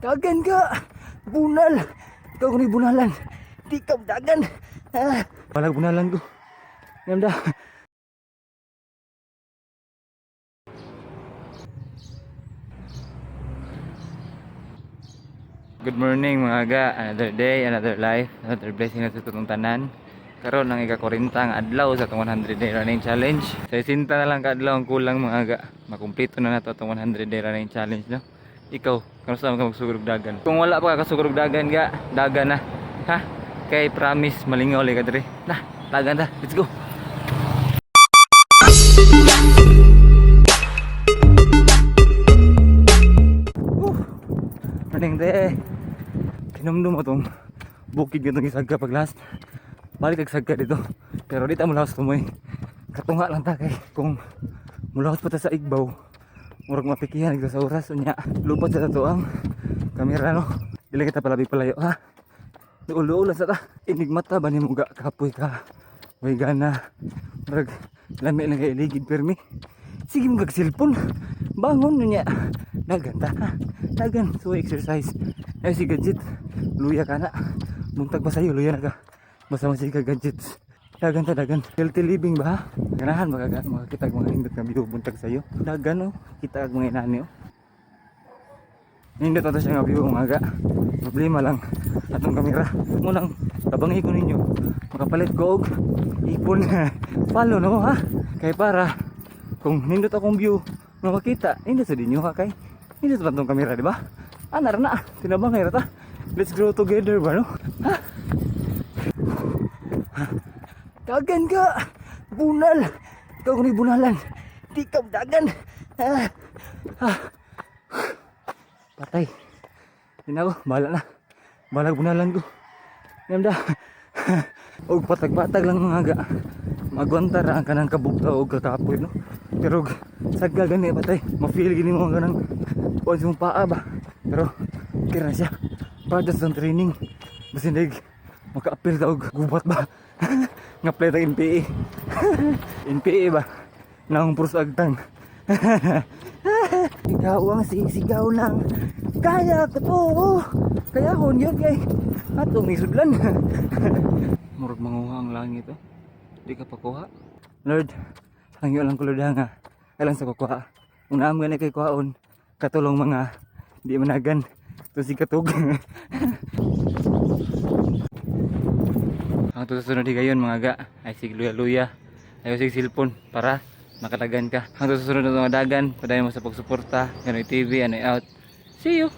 Dagan ka! Bunal! Ikaw kung may bunalan. Di ka dagan. Walang bunalan ko. Ganda. Good morning mga aga. Another day, another life, another blessing na sa tutong tanan. Karon ang ika-40 ang adlaw sa itong 100 day running challenge. Sa isinta na lang ka-adlaw ang kulang mga aga. Makumpleto na nato itong 100 day running challenge, no? Ikaw, kamusta ka magsugurog dagan? Kung wala pa ka kasugurog dagan ga, dagan na. Ha? Kay promise malingaw ka diri. Na, dagan ta. Let's go. Morning day. Kinumdum mo tong bukid nga itong isagka pag last. Balik kag sagka dito. Pero dito mo lawas tumoy. Katunga lang ta kay kung mulawas pa ta sa igbaw. Murag mapikihan ito sa oras. Unya, lupad sa tato ang kamera, no? Dili kita palabi palayo, ha? Duol-duol sa ta. Inigmata ba ni mga kapoy ka? Way gana. Murag lami lang kay ligid permi. Sige mga cellphone. Bangon niya. Dagan ta, ha? Dagan. So exercise. Ay si gadget. Luya ka na. Buntag pa sa'yo. Luya na ka. Basta masig ka gadgets. Dagan ta, dagan. Healthy living ba, ha? Ganahan makakita mga hindot na biyo buntag sa'yo. Dagan, oh. Kita ang mga inani, oh. Hindot na siya nga biyo umaga. Problema lang atong kamera. Munang tabangi ko ninyo. Makapalit ko og ipon. Palo, no, ha? Kay para kung hindot akong view na makita, hindot sa dinyo, ha? Kay hindot pa itong kamera, di ba? Anar na, tinabangay na ta. Let's grow together ba, no? Ha? Dagan ka! Bunal! Ikaw kung may bunalan. Di ka dagan. Patay. Hindi na ako. Bahala na. Bahala bunalan ko. Ganda. Og patag-patag lang mga aga. Magwanta ra ang kanang kabugta o katapoy, no? Pero sagka gani patay. Ma-feel gini mo ang kanang once mong paa ba. Pero kira na siya. Para sa training. Basta hindi maka-appeal ta og gubat ba. Nga play tag NPA. NPA ba? Nang purus agtang. Ikaw ang sisigaw ng kaya ko to. Kaya ko yun kay atong isudlan. Murag manguha ang langit, oh. Di ka pa kuha. Lord, hangyo lang kulod nga. Kailang sa kukuha. Unaam nga na kay kuhaon. Katulong mga di managan. To si katog. Ang susunod di gayon mga ga ay sig luya-luya. Ayaw sig cellphone para makatagan ka. Ang susunod na mga dagan, padayon mo sa pagsuporta. Gano'y TV, ano'y out. See you!